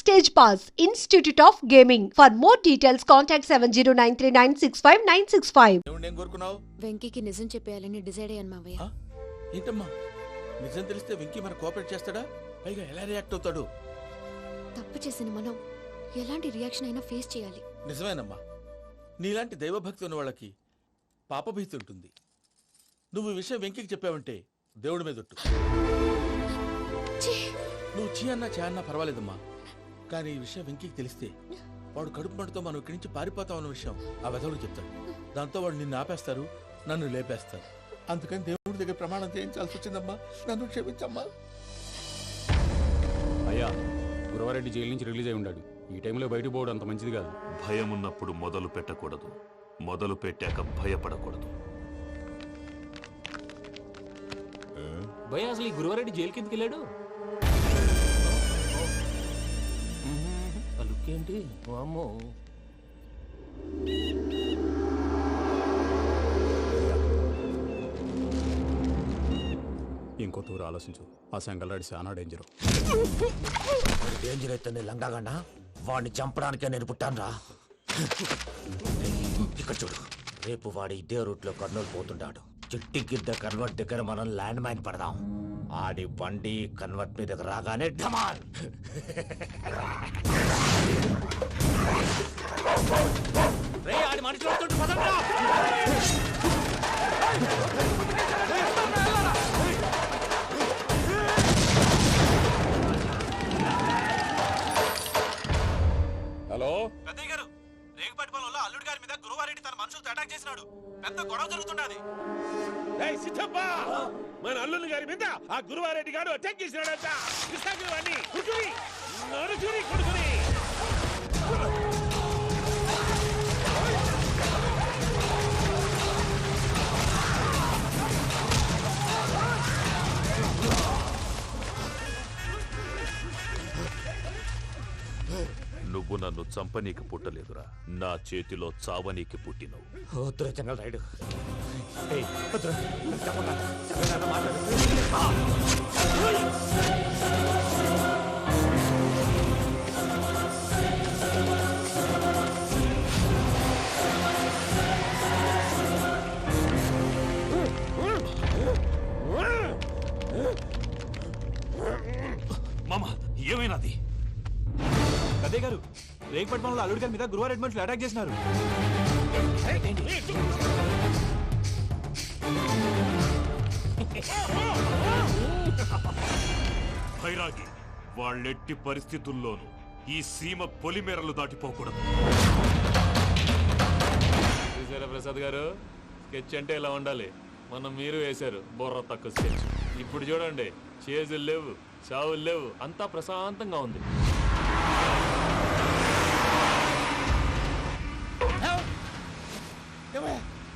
Stage Pass, Institute of Gaming. For more details, contact 7093965965. ఏం కోరుకున్నావు? వెంకీకి నిజం చెప్పేయాలని decide అయ్యాను మావయ్య. ఏంటమ్మా నిజం తెలిస్తే వెంకీ మన కోఆపరేట్ చేస్తాడా? పైగా ఎలా రియాక్ట్ అవుతాడు? తప్పు చేసిన మనం ఎలాంటి రియాక్షన్ అయినా ఫేస్ చేయాలి. నిజమేనమ్మా, నీలాంటి దైవభక్తి ఉన్న వాళ్ళకి పాపభీతి ఉంటుంది. నువ్వు ఈ విషయం వెంకీకి చెప్పావంటే దేవుడి మీద ఒట్టు. నువ్వు చీ అన్నా చే అన్నా పర్వాలేదమ్మా, కానీ ఈ విషయం వెంకీకి తెలిస్తే వాడు కడుపు మంటతో మనం ఇక్కడి నుంచి పారిపోతాం అన్న విషయం ఆ వెధవుడు చెప్తాడు. దాంతో వాడు నిన్ను ఆపేస్తారు, నన్ను లేపేస్తారు. అందుకని దేవుడి దగ్గర ప్రమాణం చేయించాల్సి వచ్చిందమ్మా, నన్ను క్షమించమ్మా. అయ్యా, గురవారెడ్డి జైలు నుంచి రిలీజ్ అయి ఉన్నాడు. ఈ టైంలో బయటకు పోవడం అంత మంచిది కాదు. భయం ఉన్నప్పుడు మొదలు పెట్టకూడదు, మొదలు పెట్టాక భయపడకూడదు. భయ అసలు ఈ గురవారెడ్డి జైలు కిందకి వెళ్ళాడు. ఏంటి అమ్మో, ఇంకో తూరు ఆలోచించు. ఆ సంగల్రాడి చాలా డేంజర్. డేంజర్ అయితే లంగాగండా వాడిని చంపడానికే నేను పుట్టాను రా. ఇక్కడ చూడు, రేపు వాడు ఇదే రూట్ లో కర్నూలు పోతుంటాడు. చిట్టి గిద్ద కన్వర్ట్ దగ్గర మనం ల్యాండ్ మైన్ పడదాం. ఆడి బండి కన్వర్ట్ మీద రాగానే ఢమాల్. ఆడి మనుషులు హలో పెద్దయ్య గారు, రేగుపాటి పొలంలో అల్లుడి గారి మీద గురువారెడ్డి తన మనుషులతో అటాక్ చేసినాడు. పెద్ద గొడవ జరుగుతున్నది. మన అల్లుడి గారి మీద ఆ గురువారెడ్డి గారు అటాక్ చేసినాడంట. నువ్వు నన్ను చంపనీకి పుట్టలేదురా, నా చేతిలో చావనీకి పుట్టినవు. చెంగల్ రైడ్ మామ, ఏమైనాది? పెద్దయ్య గారు, రేగుపాటి పొలంలో అల్లుడి గారి మీద గురువారెడ్డి మనుషులు అటాక్ చేసినారు. భైరాగి, వాళ్ళెట్టి పరిస్థితుల్లోనూ ఈ సీమ పొలిమేరలు దాటిపోకూడదు. చూసారా ప్రసాద్ గారు, స్కెచ్ అంటే ఇలా ఉండాలి. మనం మీరు వేశారు బుర్ర తక్కువ స్కెచ్. ఇప్పుడు చూడండి, చేజులు లేవు, చావులు లేవు, అంతా ప్రశాంతంగా ఉంది.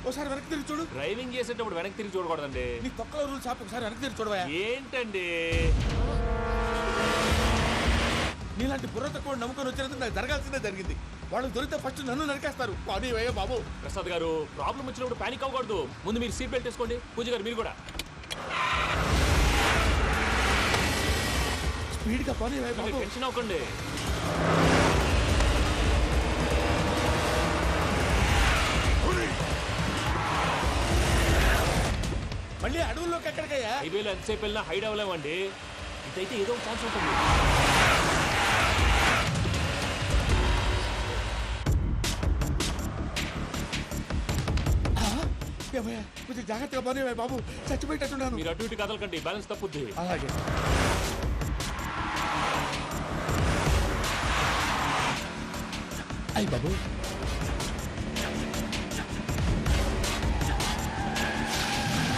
ఒకసారి వెనక్కి తిరిగి చూడు. డ్రైవింగ్ చేసేటప్పుడు వెనక్కి తిరిగి చూడకూడదండి. నీ తొక్కలో రూల్స్ ఆపి ఒకసారి వెనక్కి తిరిగి చూడవా. ఏంటండి నీలాంటి బుర్ర తక్కువ నమ్ముకొని వచ్చినందుకు నాకు జరగాల్సిందే జరిగింది. వాళ్ళు దొరికితే ఫస్ట్ నన్ను నరికేస్తారు. పానీ వయ్యా బాబు. ప్రసాద్ గారు, ప్రాబ్లం వచ్చినప్పుడు పానిక్ అవ్వకూడదు. ముందు మీరు సీట్ బెల్ట్ వేసుకోండి. పూజ గారు మీరు కూడా స్పీడ్గా పానీ వయ్యా బాబు. టెన్షన్ అవ్వకండి. మళ్ళీ అడవుల్లోకి ఎక్కడికయ్యా? హైవేలో ఎంతసేపు వెళ్ళినా హైడ్ అవ్వలేమండి. ఇదైతే ఏదో ఒక ఛాన్స్ ఉంటుంది. కొంచెం జాగ్రత్తగా పని బాబు, చచ్చిపోయేటట్టున్నాను. మీరు అటు ఇటు కదలకండి, బ్యాలెన్స్ తప్పుద్ది. అలాగే. అయ్యి బాబు,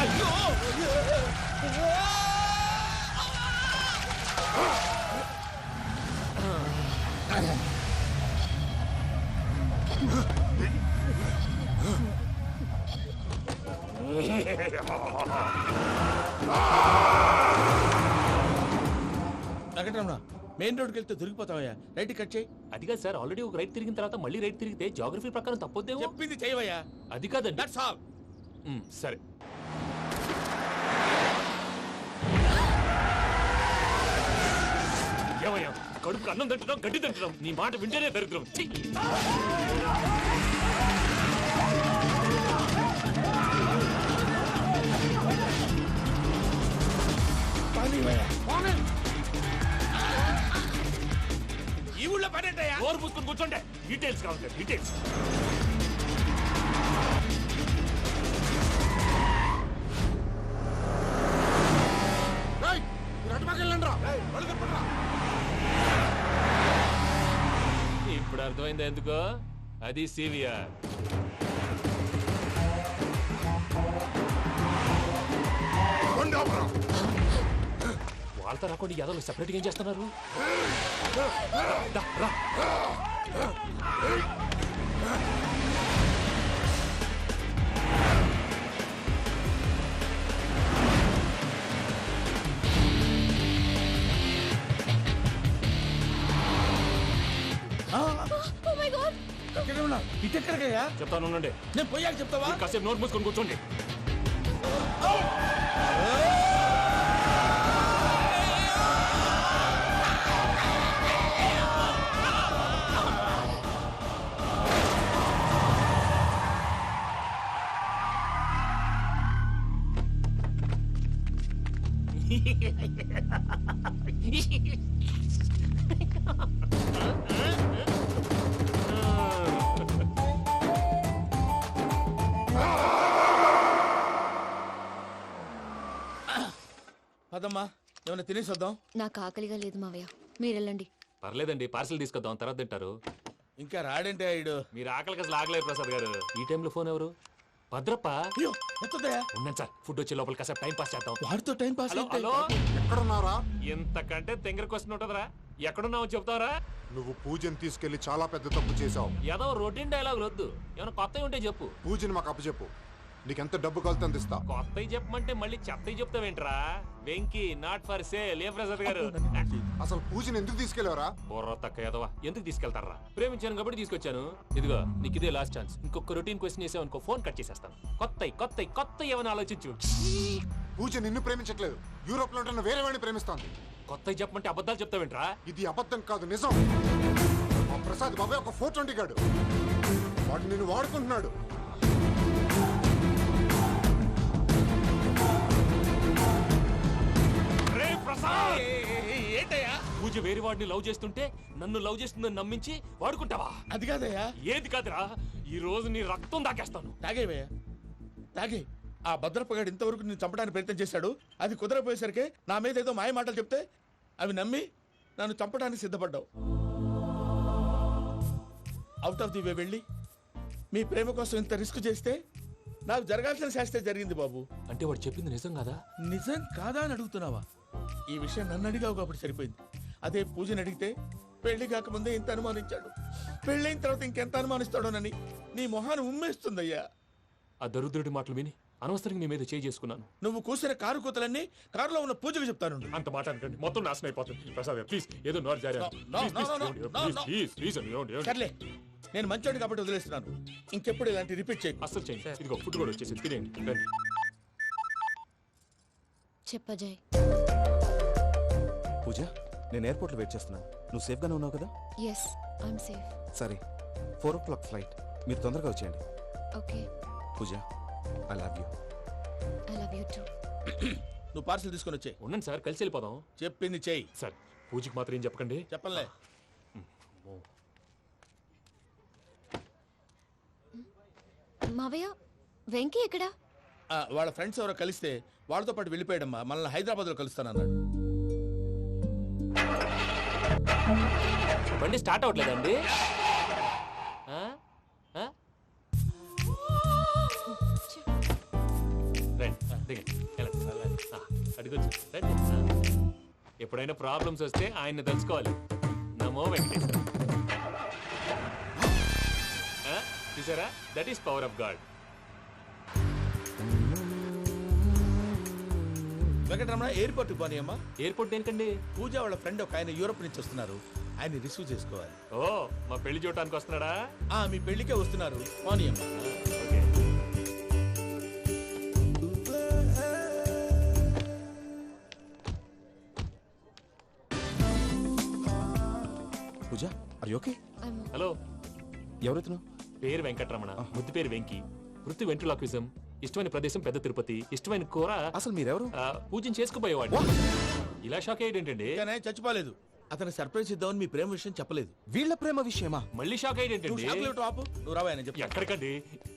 అయ్యో వెంకటరమణ, మెయిన్ రోడ్కి వెళ్తే దొరికిపోతావయ్యా. రైట్ కట్ చేయి. అది కాదు సార్, ఆల్రెడీ ఒక రైట్ తిరిగిన తర్వాత మళ్ళీ రైట్ తిరిగితే జాగ్రఫీ ప్రకారం తప్పొద్దేమో. చెప్పింది చేయవయ్యా. అది కాదండి. That's all. సరే. ఏమయ్యా, కడుపు అన్నం తింటున్నాం గడ్డి తింటున్నాం నీ మాట వింటేనే దరిద్రం ఛీ! ఈ ఊళ్ళో పనేటయ్యా నోరు పూసుకొని కూర్చోండి డీటెయిల్స్ కావాలి డీటెయిల్స్ ఇప్పుడు అర్థమైంది ఎందుకో అది సివిఆర్ వాళ్ళతో రాకుండా యాదవ్ సెపరేట్గా ఏం చేస్తున్నారు దా, రా. ఇటెక్కడికయ్యా చెప్తాను ఉండండి నేను పోయాక చెప్తావా కాసేపు నోట్ మూసుకొని కూర్చోండి అదమ్మా ఏమైనా తినేసి వద్దాం. నాకు ఆకలిగా లేదు మావయ్య, మీరు వెళ్ళండి. పర్లేదండి పార్సిల్ తీసుకొద్దాం తర్వాత తింటారు ఇంకా రాడంటే ఆయుడు. మీరు ఆకలికి అసలు ఆగలేరు ప్రసాద్ గారు ఈ టైంలో ఫోన్ ఎవరు భద్రప్ప అయ్యో ఎత్తదయ్యా ఉన్నాను సార్ ఫుడ్ వచ్చే లోపల కాసేపు టైం పాస్ చేద్దాం వాడితో టైం పాస్ హలో అయితే. హలో ఎక్కడున్నారా? ఇంతకంటే తెంగర క్వశ్చన్ ఉంటుందిరా ఎక్కడున్నావు చెప్తావరా నువ్వు పూజని తీసుకెళ్లి చాలా పెద్ద తప్పు చేశావు. ఏదో రొటీన్ డైలాగ్ వద్దు ఏమైనా కొత్తవి ఉంటే చెప్పు పూజని మాకు అప్పచెప్పు, నీకెంత డబ్బు కలితే అంత ఇస్తా. కొత్తవి చెప్పమంటే మళ్ళీ చెత్తవి చెప్తావేంట్రా వెంకీ నాట్ ఫర్ సేల్ ఏ ప్రసాద్ గారు అసలు పూజని ఎందుకు తీసుకెళ్లేవరా? బుర్ర తక్క ఏదవా ఎందుకు తీసుకెళ్తారా ప్రేమించాను కాబట్టి తీసుకొచ్చాను ఇదిగో నీకు ఇదే లాస్ట్ ఛాన్స్ ఇంకొక రొటీన్ క్వశ్చన్ చేసావనుకో ఫోన్ కట్ చేసేస్తాను కొత్త ఏమైనా ఆలోచించు పూజ నిన్ను ప్రేమించట్లేదు, యూరోప్ లో ఉంటున్న వేరే వాడిని ప్రేమిస్తాంది. కొత్తవి చెప్పమంటే అబద్ధాలు చెప్తావేంట్రా ఇది అబద్ధం కాదు, నిజం. మా ప్రసాద్ బాబాయ్ ఒక 420 గాడు, వాడు నిన్ను వాడుకుంటున్నాడు. రే ప్రసాద్ ఏంటయ్యా పూజ వేరే వాడిని లవ్ చేస్తుంటే నన్ను లవ్ చేస్తుందని నమ్మించి వాడుకుంటావా అది కాదయ్యా. ఏది కాదురా ఈ రోజు నీ రక్తం దాకేస్తాను తాగేవయ్యా తాగే. ఆ భద్రపగాడు ఇంతవరకు నేను చంపడానికి ప్రయత్నం చేశాడు. అది కుదరపోయేసరికి నా మీద ఏదో మాయ మాటలు చెప్తే అవి నమ్మి నన్ను చంపడానికి సిద్ధపడ్డావు. అవుట్ ఆఫ్ ది వే వెళ్ళి మీ ప్రేమ కోసం ఇంత రిస్క్ చేస్తే నాకు జరగాల్సిన శాస్త్రే జరిగింది బాబు. అంటే వాడు చెప్పింది నిజం కదా నిజం కాదా అని అడుగుతున్నావా? ఈ విషయం నన్ను అడిగావు కాబట్టి సరిపోయింది. అదే పూజని అడిగితే పెళ్లి కాకముందే ఇంత అనుమానించాడు, పెళ్ళైన తర్వాత ఇంకెంత అనుమానిస్తాడోనని నీ మొహాన్ని ఉమ్మేస్తుందయ్యా. ఆ దరిద్రుడి మాటలు విని అనవసరంగా నీ మీద చేయి చేసుకున్నాను. నువ్వు కూసిన కారు కూతలన్నీ కారులో ఉన్న పూజకు చెప్తాను. అంత మాట అనకండి మొత్తం నాశనం అయిపోతుంది ప్రసాద్ ప్లీజ్ ఏదో నోరు జారీ సర్లే నేను మంచోడి కాబట్టి వదిలేస్తున్నాను. ఇంకెప్పుడు ఇలాంటి రిపీట్ చేయకు. అస్సలు చేయండి ఇదిగో ఫుడ్ కూడా వచ్చేసి తినేయండి రండి చెప్పజాయ్. పూజ నేను ఎయిర్పోర్ట్లో వెయిట్ చేస్తున్నాను. నువ్వు సేఫ్గానే ఉన్నావు కదా? Yes, I'm safe. సరే 4 o'clock ఫ్లైట్, మీరు తొందరగా వచ్చేయండి. Okay, Pooja I love you. I love you too. నువ్వు పార్సల్ తీసుకొని వచ్చే. ఉండండి సార్ కలిసి వెళ్ళిపోదాం. చెప్పింది చెయ్యి. సార్ పూజకి మాత్రం ఏం చెప్పకండి. చెప్పలే. మావయ్య, వెంకీ ఎక్కడా? వాళ్ళ ఫ్రెండ్స్ ఎవరో కలిస్తే వాళ్ళతో పాటు వెళ్ళిపోయాడమ్మా. మనల్ని హైదరాబాద్లో కలుస్తానన్నాడు. బండి స్టార్ట్ అవ్వట్లేదండి. అడిగొచ్చు రండి. ఎప్పుడైనా ప్రాబ్లమ్స్ వస్తే ఆయన్ని తెలుసుకోవాలి. నమో వెంకటేశ్వర. చూసారా that is power of God. Venkataramana airport పోనీ అమ్మా. ఎయిర్పోర్ట్ దేనికండి? పూజ వాళ్ళ ఫ్రెండ్ ఒక ఆయన యూరోప్ నుంచి వస్తున్నారు, ఆయన రిసీవ్ చేసుకోవాలి. ఓ మా పెళ్లి చూడటానికి వస్తున్నాడా? మీ పెళ్లికే వస్తున్నారు పోనీ అమ్మా. Okay. Pooja are you okay? Hello, ఎవరైతును? పేరు వెంకటరమణ, ముద్దు పేరు వెంకి, వృత్తి వెంట్రులాక్విజం, ఇష్టమైన ప్రదేశం పెద్ద తిరుపతి, ఇష్టమైన కూర అసలు మీరెవరు? పూజను చేసుకుపోయేవాడు. ఇలా షాక్ అయ్యేటండి? కానీ చచ్చిపోలేదు. అతను సర్ప్రైజ్ ఇద్దామని మీ ప్రేమ విషయం చెప్పలేదు. వీళ్ళ ప్రేమ విషయమా? మళ్ళీ షాక్ నువ్వు అయ్యేటండి? షాక్లెట్ ఆపు, నువ్వు రావా అని చెప్పి. ఎక్కడికండి?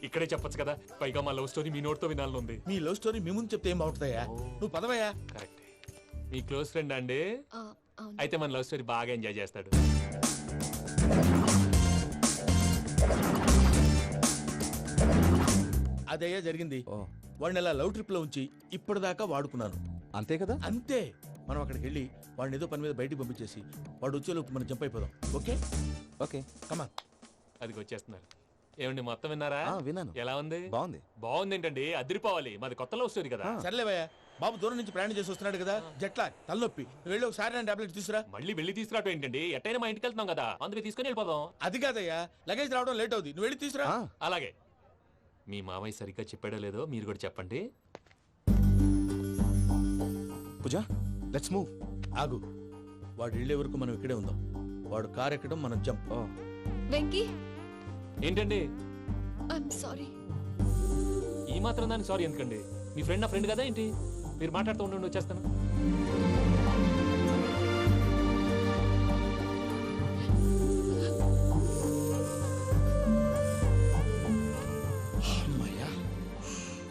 ఇక్కడే చెప్పొచ్చు కదా. పైగా మా లవ్ స్టోరీ మీ నోటితో వినాలని ఉంది. మీ లవ్ స్టోరీ మీ ముందు చెప్తే ఏం బాగుంటుందయ్యా? నువ్వు పదవయ్యా. కరెక్ట్. మీ క్లోజ్ ఫ్రెండ్ అండి? అయితే మన లవ్ స్టోరీ బాగా ఎంజాయ్ చేస్తాడు. అదయ్యా జరిగింది. వాడిని ఇలా లవ్ ట్రిప్ లో ఉంచి ఇప్పటిదాకా వాడుకున్నాను. అంతే కదా? అంతే. మనం అక్కడికి వెళ్ళి వాడిని ఏదో పని మీద బయటికి పంపించేసి వాడు వచ్చేలోపు మనం జంప్ అయిపోదాం. Okay okay come on. అది వచ్చేస్తున్నారు. ఏమండి మొత్తం విన్నారా? విన్నాను. ఎలా ఉంది? బాగుంది. బాగుంది ఏంటండి? అదిరిపోవాలి. మాది కొత్త లవ్ స్టోరీ కదా. సర్లేవయ్యా, బాబు దూరం నుంచి ప్రయాణం చేసి వస్తున్నాడు కదా, జట్లా తలనొప్పి. నువ్వు వెళ్ళి ఒకసారి నా టాబ్లెట్ తీసుకురా. మళ్ళీ వెళ్ళి తీసుకురావటం ఏంటండి? ఎట్టైనా మా ఇంటికి వెళ్తున్నాం కదా, అందుకే తీసుకొని వెళ్ళిపోదాం. అది కాదయ్యా, లగేజ్ రావడం లేట్ అవుతుంది. నువ్వు వెళ్ళి తీసుకురా. అలాగే. మీ మామయ్య సరిగ్గా చెప్పాడో లేదో మీరు కూడా చెప్పండి. పూజ లెట్స్ మూవ్. ఆగు, వాడు వెళ్ళే వరకు మనం ఇక్కడే ఉందాం. వాడు కార్ ఎక్కడం, మనం జంప్. వెంకీ, ఏంటండి ఐఎమ్ సారీ. ఈ మాత్రం దానికి సారీ ఎందుకండి? మీ ఫ్రెండ్ నా ఫ్రెండ్ కదా ఏంటి? మీరు మాట్లాడుతూ ఉండండి, వచ్చేస్తాను.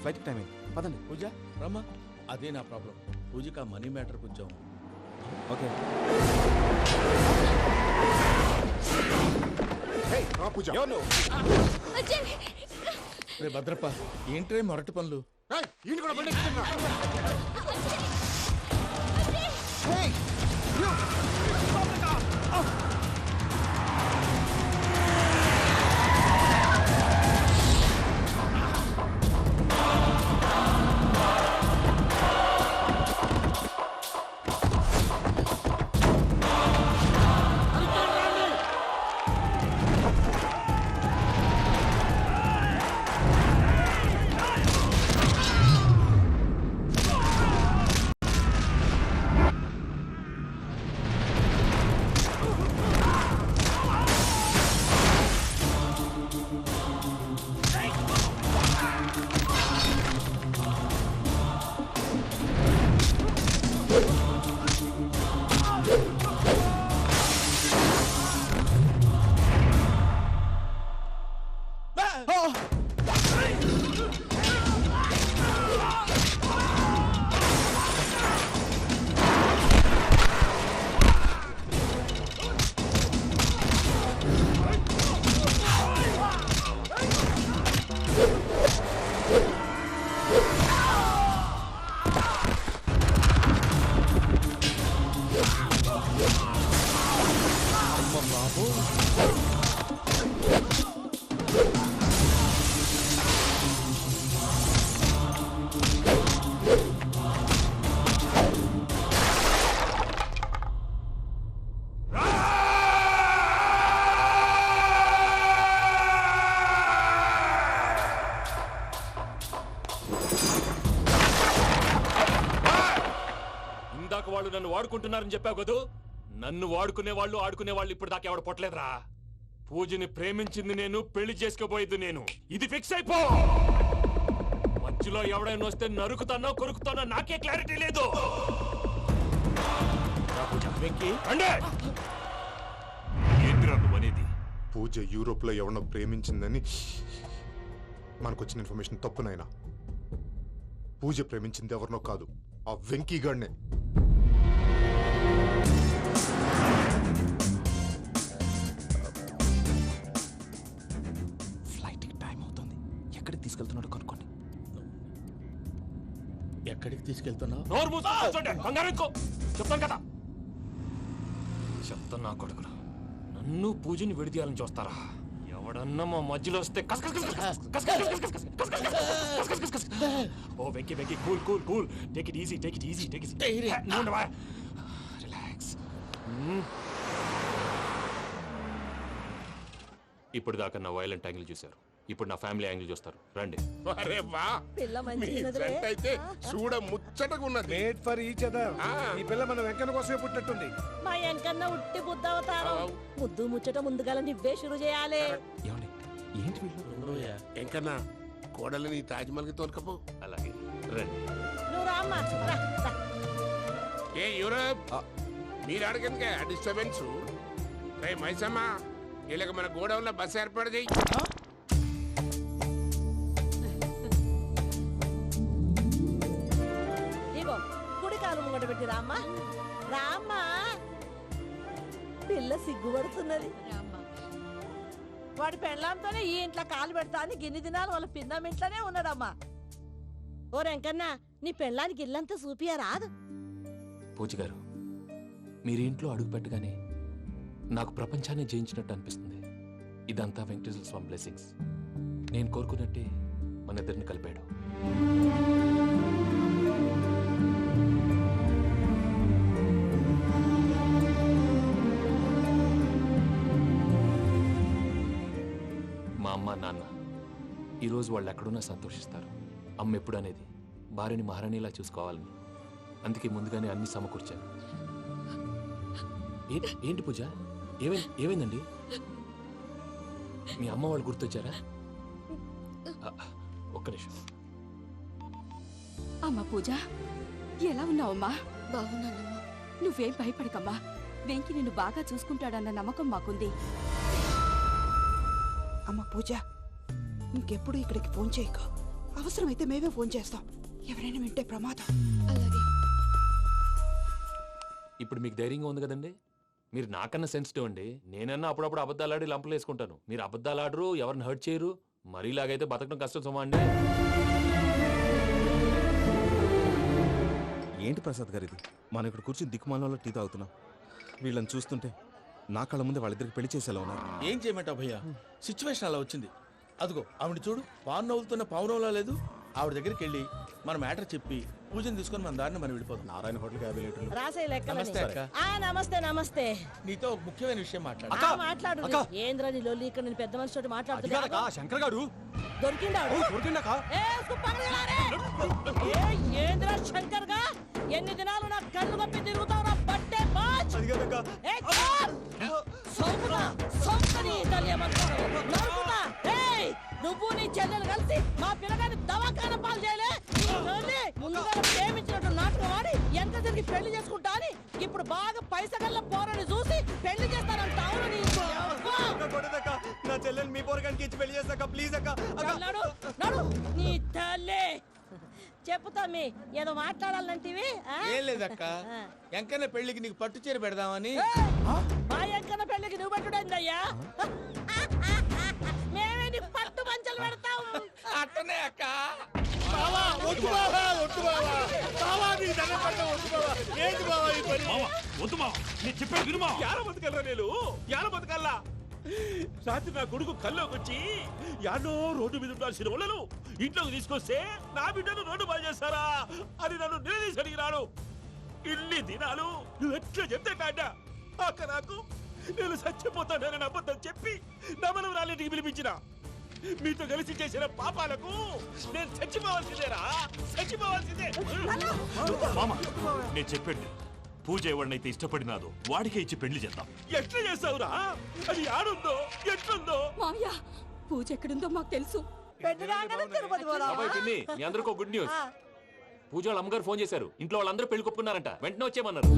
ఫ్లైట్ టైం అయింది, పదండి. పూజ రమ్మా. అదే నా ప్రాబ్లం. పూజకి ఆ మనీ మ్యాటర్ కొంచెం. ఓకే పూజ. రే భద్రప్ప, ఏంట్రే మొరటి పనులు? వాళ్ళు నన్ను వాడుకుంటున్నారని చెప్పావు కదూ. నన్ను వాడుకునే వాళ్ళు ఆడుకునే వాళ్ళు ఇప్పుడు దాకా ఎవడ పొట్టలేదురా. పూజని ప్రేమించింది నేను, పెళ్లి చేసుకోబోయేది నేను. ఇది ఫిక్స్ అయిపో. మధ్యలో ఎవడైనా వస్తే నరుకుతానో కొరుకుతానో నాకే క్లారిటీ లేదు. పూజ యూరోప్ లో ఎవరినో ప్రేమించిందని మనకొచ్చిన ఇన్ఫర్మేషన్ తప్పునైనా. పూజ ప్రేమించింది ఎవరినో కాదు, ఆ వెంకీ గాడినే. ఫ్లైట్ టైం అవుతుంది. ఎక్కడికి తీసుకెళ్తున్నాడో కనుక్కోండి. ఎక్కడికి తీసుకెళ్తున్నావు? నోరు మూసుకొని కూర్చోండి. కంగారు ఎక్కు. చెప్తాను కదా. చెప్తాను నా కొడుకులు. నన్ను పూజని విడిదీయాలని చూస్తారా? ఎవడన్నా మా మధ్యలో వస్తే ఓ Venky Venky, cool cool cool. Take it easy, take it easy, take it easy. Relax. ఇప్పుడు దాకా నా వైలెంట్ యాంగిల్ చూశారు, ఇప్పుడు నా ఫ్యామిలీ యాంగిల్ చూస్తారు. రండి. అరే వా, మీ ఫ్రెండ్ అయితే చూడ ముచ్చ ముచ్చటగా ఉన్నది. Made for each other. ఈ పిల్ల మన వెంకన్న కోసమే పుట్టినట్టుంది. మా వెంకన్న ఉట్టి బుద్ధవతారం. ముద్దు ముచ్చట ముందుగాల నువ్వే షురు చేయాలి. ఏమండి ఏంటి వీళ్ళు? ఎంకన్నా కోడలిని తాజ్మహల్కి తోలుకపో. అలాగే రండి. నువ్వు రామ్మా రా, రా. ఏ యూరప్ మీరు అడగందుకే డిస్టర్బెన్స్. రే మైసమ్మ ఇలాగ మన గోడౌన్లో బస్సు ఏర్పాటు చేయి. ఇగో కుడి కాలు ముంగట పెట్టి రామ్మా. రామ్మా పిల్ల సిగ్గుపడుతున్నది. వాడి పెళ్ళాంతోనే ఈ ఇంట్లో కాలు పెడతా అని గిన్ని దినాలు వాళ్ళ పిన్నం ఇంట్లోనే ఉన్నాడమ్మా. ఓ వెంకన్నా నీ పెళ్ళానికి ఇల్లంతా చూపియా రాదు. పూజ గారు మీరు ఇంట్లో అడుగు పెట్టగానే నాకు ప్రపంచాన్ని జయించినట్టు అనిపిస్తుంది. ఇదంతా వెంకటేశ్వర స్వామి బ్లెస్సింగ్స్. నేను కోరుకున్నట్టే మన ఇద్దరిని కలిపాడు. మా అమ్మ నాన్న ఈరోజు వాళ్ళు ఎక్కడున్నా సంతోషిస్తారు. అమ్మ ఎప్పుడు అనేది భార్యని మహారాణిలా చూసుకోవాలని. అందుకే ముందుగానే అన్ని సమకూర్చాను. ఏంటి పూజ ఏమైందండి? మీ అమ్మ వాళ్ళు గుర్తొచ్చారా? ఒక్క నిమిషం. అమ్మా పూజ, ఎలా ఉన్నావమ్మా? బాగున్నానమ్మా. నువ్వేం భయపడకమ్మా. వెంకి నిన్ను బాగా చూసుకుంటాడన్న నమ్మకం మాకుంది. అమ్మ పూజ, ఇంకెప్పుడు ఇక్కడికి ఫోన్ చేయక. అవసరమైతే మేమే ఫోన్ చేస్తాం. ఎవరైనా వింటే ప్రమాదం. అలాగే. ఇప్పుడు మీకు ధైర్యంగా ఉంది కదండి. మీరు నాకన్నా సెన్సిటివ్ అండి. నేనన్నా అప్పుడప్పుడు అబద్ధాలాడి లంపలు వేసుకుంటాను. మీరు అబద్ధాలు ఆడరు, ఎవరిని హర్ట్ చేయరు. మరీ ఇలాగైతే బతకడం కష్టం సుమా అండి. ఏంటి ప్రసాద్ గారు ఇది? మనం ఇక్కడ కూర్చుని దిక్కుమాలలో టీ తాగుతున్నాం. వీళ్ళని చూస్తుంటే నా కళ్ళ ముందే వాళ్ళిద్దరికి పెళ్లి చేసేలా ఉన్నారు. ఏం చేయమంటావు భయ్యా, సిచ్యువేషన్ అలా వచ్చింది. అదిగో ఆవిడ చూడు, పాను నవ్వుతున్న పావునవ్వులా లేదు. ఆవిడ దగ్గరికి వెళ్ళి మన మ్యాటర్ చెప్పి పూజను తీసుకొని మన దారిని మనం వెళ్ళిపోతాం. నారాయణ హోటల్కి 50 లీటర్లు. రాసే లెక్క. నమస్తే అక్క. నమస్తే నమస్తే. నీతో ఒక ముఖ్యమైన విషయం మాట్లాడు. మాట్లాడు. ఏంద్ర నీ లొల్లి ఇక్కడ నేను పెద్ద మనిషితో మాట్లాడుతున్నా. శంకర్ గారు దొరికిండాడు. ఏంద్ర శంకర్ గా ఎన్ని దినాలు నా కళ్ళు కప్పి తిరుగుతావు నా బట్టే బాచ్. నువ్వు నీ చెల్లెలు కలిసి మా పిల్లగాని దవాఖాన పాలు చేయలే. ముందుగా ప్రేమించినట్టు నాటకం ఆడి ఎంత తిరిగి పెళ్లి చేసుకుంటా అని ఇప్పుడు బాగా పైసగల్ల పోరని చూసి పెళ్లి చేస్తానంట. నా చెల్లెలు మీ పోరగానికి ఇచ్చి పెళ్లి చేస్తాక ప్లీజ్ అక్క. నడు నీ తల్లి. చెప్పుతా మీ ఏదో మాట్లాడాలంటివి. ఏం లేదక్క, ఎంకన్న పెళ్లికి నీకు పట్టు చీర పెడదామని. మా ఎంకన్న పెళ్లికి నువ్వు పెట్టుడైందయ్యా. మేమే నీకు పట్టు పంచలు పెడతాం. అట్టనే అక్క. రాత్రి నా కొడుకు కల్లోకి వచ్చి యాడో రోడ్డు మీద ఉండాల్సిన వాళ్ళను ఇంట్లోకి తీసుకొస్తే నా బిడ్డను రోడ్డు బాగా చేస్తారా అని నన్ను నిలదీసి అడిగినాడు. ఇన్ని దినాలు నువ్వు ఎట్లా చెప్తే కాడా అక్క నాకు నేను చచ్చిపోతానని అబద్ధం చెప్పి నమ్మను రాలేటికి పిలిపించిన. మీతో కలిసి చేసిన పాపాలకు నేను చచ్చిపోవాల్సిందేరా, చచ్చిపోవాల్సిందే. మామ నేను చెప్పండి, పూజ ఎవరినైతే ఇష్టపడినాదో వాడికే ఇచ్చి పెళ్లి చేద్దాం. ఎట్లా చేస్తావురా? అది ఆడుందో ఎట్లుందో. మామయ్య, పూజ ఎక్కడుందో మాకు తెలుసు. మీ అందరికీ గుడ్ న్యూస్. పూజ వాళ్ళ అమ్మగారు ఫోన్ చేశారు. ఇంట్లో వాళ్ళందరూ పెళ్లి కొప్పుకున్నారంట. వెంటనే వచ్చేయమన్నారు.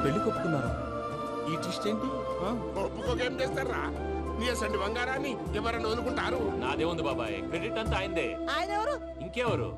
పెళ్లి కొప్పుకున్నారా? ఈ ట్విస్ట్ ఏంటి? ఒప్పుకోకేం చేస్తారా? నీ అసంటి బంగారాన్ని ఎవరన్నా వదులుకుంటారు? నాదే ఉంది బాబాయ్, క్రెడిట్ అంతా ఆయనదే. ఆయన ఎవరు? ఇంకెవరు?